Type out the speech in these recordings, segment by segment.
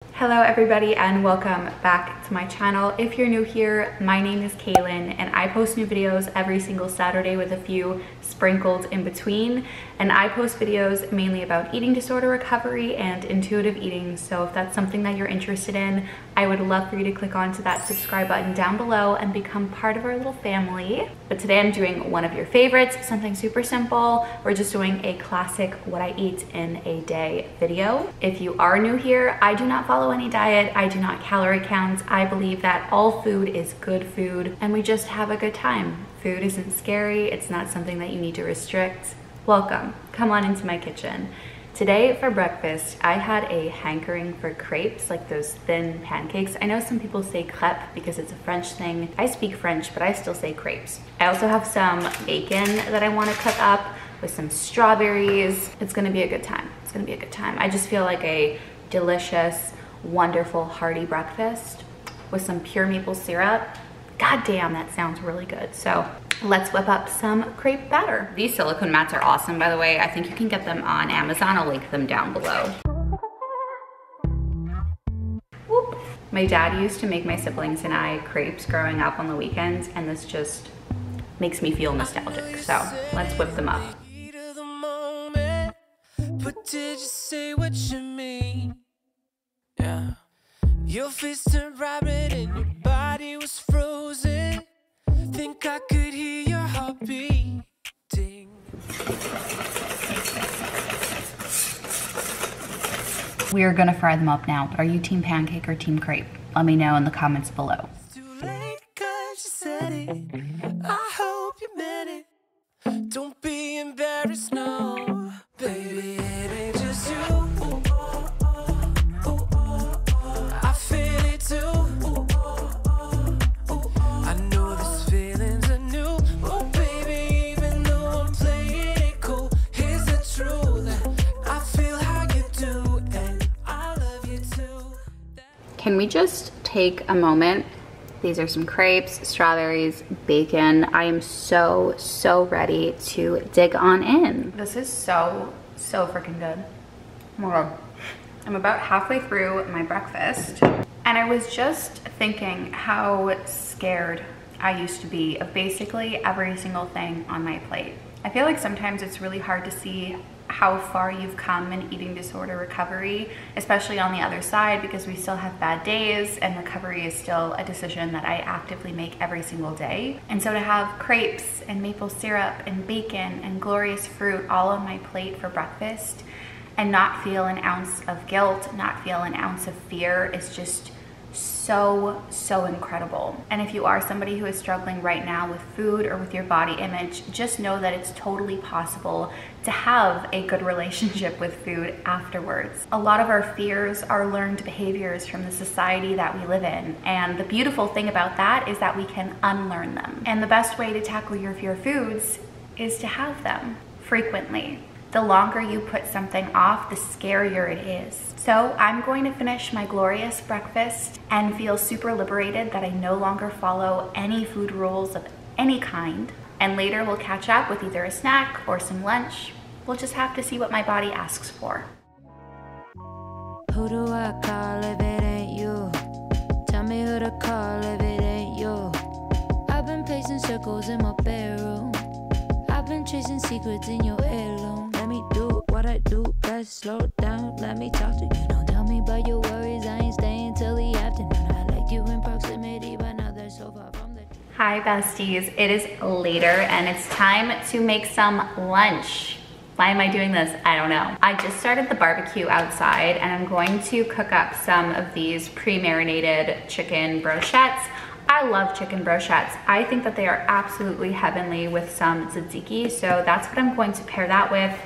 Hello everybody and welcome back to my channel. If you're new here, my name is Kailin and I post new videos every single Saturday with a few sprinkled in between. And I post videos mainly about eating disorder recovery and intuitive eating. So if that's something that you're interested in, I would love for you to click onto that subscribe button down below and become part of our little family. But today I'm doing one of your favorites, something super simple. We're just doing a classic what I eat in a day video. If you are new here, I do not follow any diet. I do not calorie count. I believe that all food is good food and we just have a good time. Food isn't scary. It's not something that you need to restrict. Welcome, come on into my kitchen. Today for breakfast, I had a hankering for crepes, like those thin pancakes. I know some people say crepe because it's a French thing. I speak French, but I still say crepes. I also have some bacon that I want to cook up with some strawberries. It's gonna be a good time. It's gonna be a good time. I just feel like a delicious, wonderful, hearty breakfast with some pure maple syrup. God damn, that sounds really good. So let's whip up some crepe batter. These silicone mats are awesome, by the way. I think you can get them on Amazon. I'll link them down below. Whoop. My dad used to make my siblings and I crepes growing up on the weekends, and this just makes me feel nostalgic. So let's whip them up. But did you say what you mean? Yeah. Your fist turned right red and your body was frozen. Think I could hear your heart beating. We are gonna fry them up now, but are you team pancake or team crepe? Let me know in the comments below. It's too late 'cause you said it. I hope you meant it. Don't be embarrassed, no. Baby, it ain't just you. I feel it too. I know this feeling's are new. Oh baby, even though I'm playing it cool, here's the truth. I feel how you do and I love you too. Can we just take a moment? These are some crepes, strawberries, bacon. I am so ready to dig on in. This is so freaking good. Oh my God. I'm about halfway through my breakfast and I was just thinking how scared I used to be of basically every single thing on my plate. I feel like sometimes it's really hard to see how far you've come in eating disorder recovery, especially on the other side, because we still have bad days and recovery is still a decision that I actively make every single day. And so to have crepes and maple syrup and bacon and glorious fruit all on my plate for breakfast and not feel an ounce of guilt, not feel an ounce of fear is just so incredible. And if you are somebody who is struggling right now with food or with your body image, just know that it's totally possible to have a good relationship with food afterwards. A lot of our fears are learned behaviors from the society that we live in. And the beautiful thing about that is that we can unlearn them. And the best way to tackle your fear foods is to have them frequently. The longer you put something off, the scarier it is. So I'm going to finish my glorious breakfast and feel super liberated that I no longer follow any food rules of any kind. And later we'll catch up with either a snack or some lunch. We'll just have to see what my body asks for. Who do I call if it ain't you? Tell me who to call if it ain't you. I've been pacing circles in my bedroom. I've been chasing secrets in your heirloom. Let me do what I do best. Slow down, let me talk to you. Don't tell me about your worries. I ain't staying till the afternoon. I liked you in proximity, but now they're so far from the... Hi besties, it is later and it's time to make some lunch. Why am I doing this? I don't know. I just started the barbecue outside and I'm going to cook up some of these pre-marinated chicken brochettes. I love chicken brochettes. I think that they are absolutely heavenly with some tzatziki, so that's what I'm going to pair that with.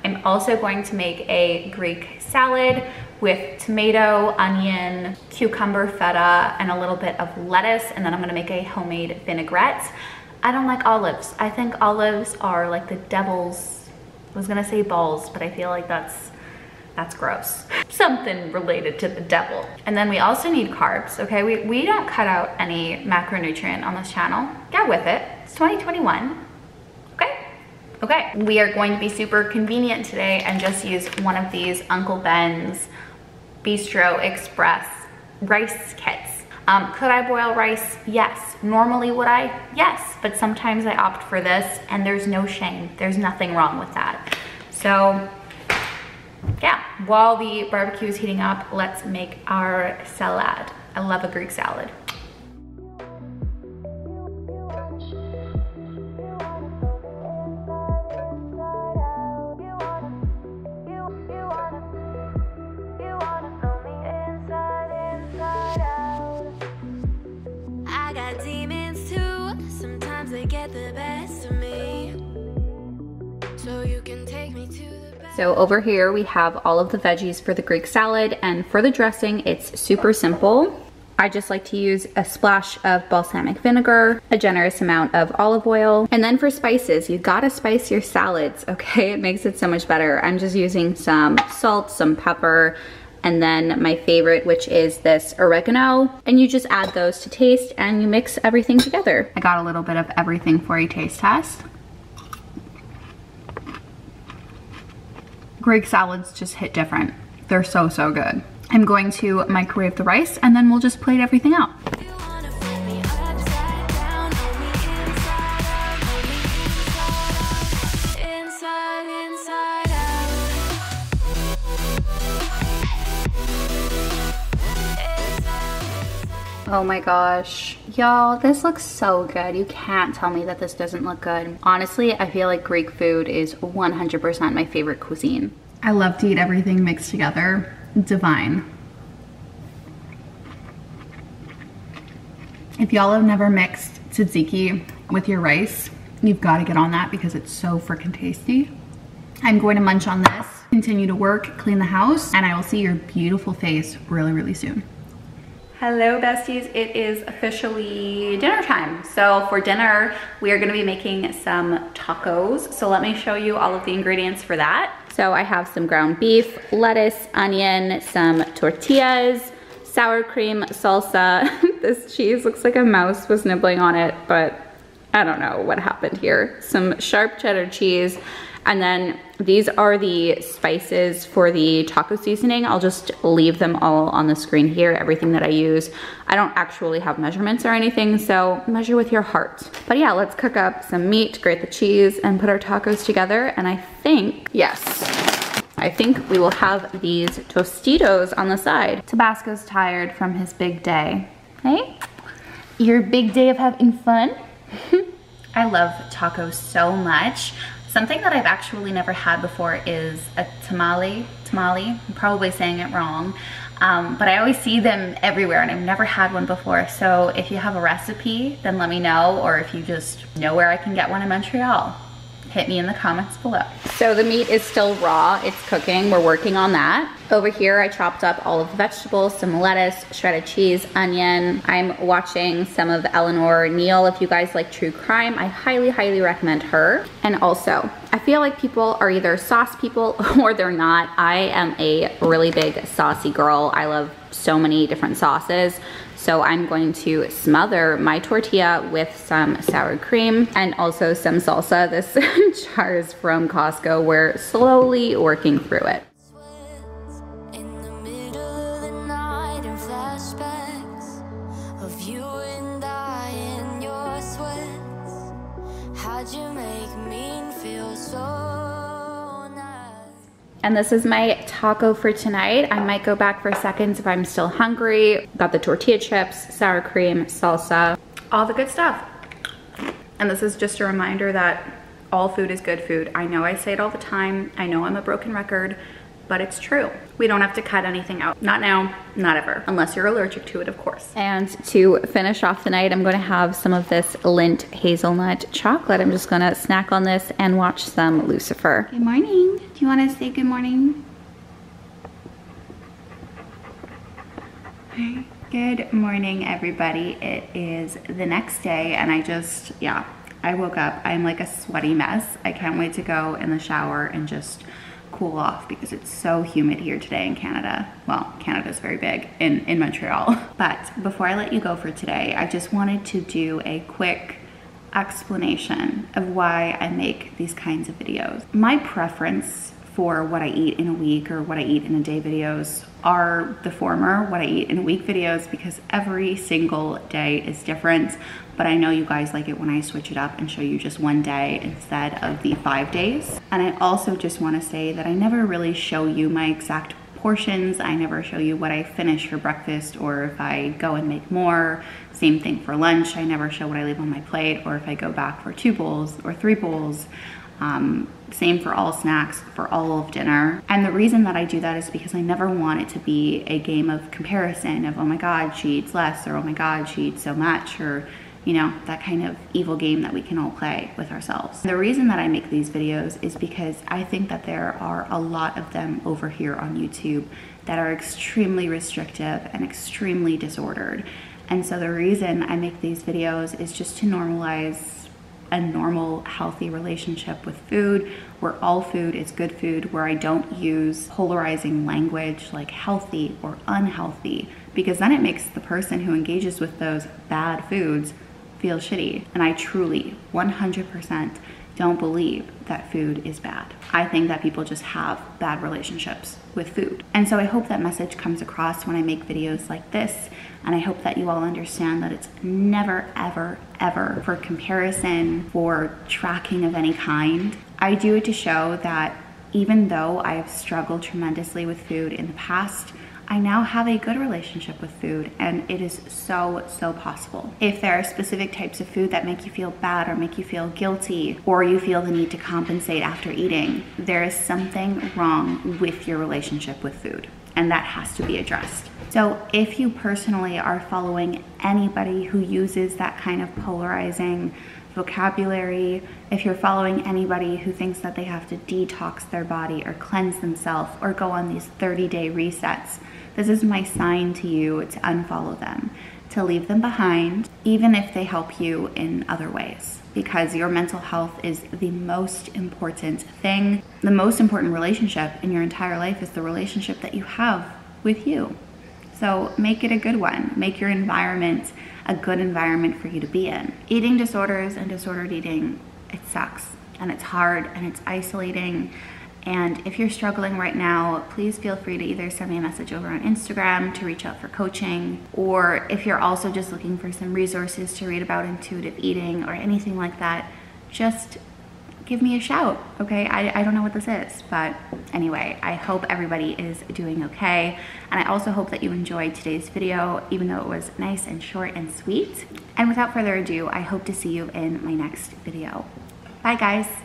I'm also going to make a Greek salad with tomato, onion, cucumber, feta, and a little bit of lettuce, and then I'm gonna make a homemade vinaigrette. I don't like olives. I think olives are like the devil's, I was gonna say balls, but I feel like that's gross. Something related to the devil. And then we also need carbs, okay? We don't cut out any macronutrient on this channel. Get with it, it's 2021, okay? Okay, we are going to be super convenient today and just use one of these Uncle Ben's Bistro Express rice kits. Could I boil rice? Yes. Normally would I? Yes. But sometimes I opt for this, and there's no shame. There's nothing wrong with that. So yeah, while the barbecue is heating up, let's make our salad. I love a Greek salad. So over here we have all of the veggies for the Greek salad, and for the dressing it's super simple. I just like to use a splash of balsamic vinegar, a generous amount of olive oil, and then for spices, you gotta spice your salads, okay? It makes it so much better. I'm just using some salt, some pepper, and then my favorite, which is this oregano, and you just add those to taste and you mix everything together. I got a little bit of everything for a taste test. Greek salads just hit different. They're so, so good. I'm going to microwave the rice and then we'll just plate everything out. Oh my gosh, y'all, this looks so good. You can't tell me that this doesn't look good. Honestly, I feel like Greek food is 100% my favorite cuisine. I love to eat everything mixed together. Divine. If y'all have never mixed tzatziki with your rice, you've got to get on that because it's so freaking tasty. I'm going to munch on this, continue to work, clean the house, and I will see your beautiful face really, really soon. Hello besties, it is officially dinner time. So for dinner, we are gonna be making some tacos. So let me show you all of the ingredients for that. So I have some ground beef, lettuce, onion, some tortillas, sour cream, salsa. This cheese looks like a mouse was nibbling on it, but I don't know what happened here. Some sharp cheddar cheese. And then these are the spices for the taco seasoning. I'll just leave them all on the screen here, everything that I use. I don't actually have measurements or anything, so measure with your heart. But yeah, let's cook up some meat, grate the cheese, and put our tacos together. And I think, yes, I think we will have these Tostitos on the side. Tabasco's tired from his big day. Hey, your big day of having fun? I love tacos so much. Something that I've actually never had before is a tamale. I'm probably saying it wrong, but I always see them everywhere and I've never had one before. So if you have a recipe, then let me know, or if you just know where I can get one in Montreal, hit me in the comments below. So the meat is still raw, it's cooking, we're working on that. Over here, I chopped up all of the vegetables, some lettuce, shredded cheese, onion. I'm watching some of Eleanor Neal. If you guys like true crime, I highly, highly recommend her. And also, I feel like people are either sauce people or they're not. I am a really big saucy girl. I love so many different sauces. So I'm going to smother my tortilla with some sour cream and also some salsa. This jar is from Costco. We're slowly working through it. And this is my taco for tonight. I might go back for seconds if I'm still hungry. Got the tortilla chips, sour cream, salsa, all the good stuff. And this is just a reminder that all food is good food. I know I say it all the time. I know I'm a broken record, but it's true. We don't have to cut anything out. Not now, not ever, unless you're allergic to it, of course. And to finish off the night, I'm gonna have some of this Lindt hazelnut chocolate. I'm just gonna snack on this and watch some Lucifer. Good morning. Do you wanna say good morning? Good morning, everybody. It is the next day and I woke up. I'm like a sweaty mess. I can't wait to go in the shower and just cool off because it's so humid here today in Canada. Well, Canada's very big in Montreal. But before I let you go for today, I just wanted to do a quick explanation of why I make these kinds of videos. My preference for what I eat in a week or what I eat in a day videos are the former, what I eat in a week videos, because every single day is different. But I know you guys like it when I switch it up and show you just one day instead of the 5 days. And I also just want to say that I never really show you my exact portions. I never show you what I finish for breakfast or if I go and make more. Same thing for lunch. I never show what I leave on my plate or if I go back for 2 bowls or 3 bowls. Same for all snacks, for all of dinner. And the reason that I do that is because I never want it to be a game of comparison of, oh my God, she eats less, or oh my God, she eats so much, or you know, that kind of evil game that we can all play with ourselves. The reason that I make these videos is because I think that there are a lot of them over here on YouTube that are extremely restrictive and extremely disordered. And so the reason I make these videos is just to normalize a normal, healthy relationship with food, where all food is good food, where I don't use polarizing language like healthy or unhealthy, because then it makes the person who engages with those bad foods feel shitty. And I truly 100% don't believe that food is bad. I think that people just have bad relationships with food. And so I hope that message comes across when I make videos like this. And I hope that you all understand that it's never, ever, ever for comparison, for tracking of any kind. I do it to show that even though I have struggled tremendously with food in the past, I now have a good relationship with food, and it is so, so possible. If there are specific types of food that make you feel bad or make you feel guilty, or you feel the need to compensate after eating, there is something wrong with your relationship with food, and that has to be addressed. So if you personally are following anybody who uses that kind of polarizing vocabulary, if you're following anybody who thinks that they have to detox their body or cleanse themselves or go on these 30-day resets, this is my sign to you to unfollow them, to leave them behind, even if they help you in other ways, because your mental health is the most important thing. The most important relationship in your entire life is the relationship that you have with you. So make it a good one. Make your environment a good environment for you to be in. Eating disorders and disordered eating, it sucks, and it's hard, and it's isolating. And if you're struggling right now, please feel free to either send me a message over on Instagram to reach out for coaching, or if you're also just looking for some resources to read about intuitive eating or anything like that, just give me a shout, okay? I don't know what this is, but anyway, I hope everybody is doing okay. And I also hope that you enjoyed today's video, even though it was nice and short and sweet. And without further ado, I hope to see you in my next video. Bye guys.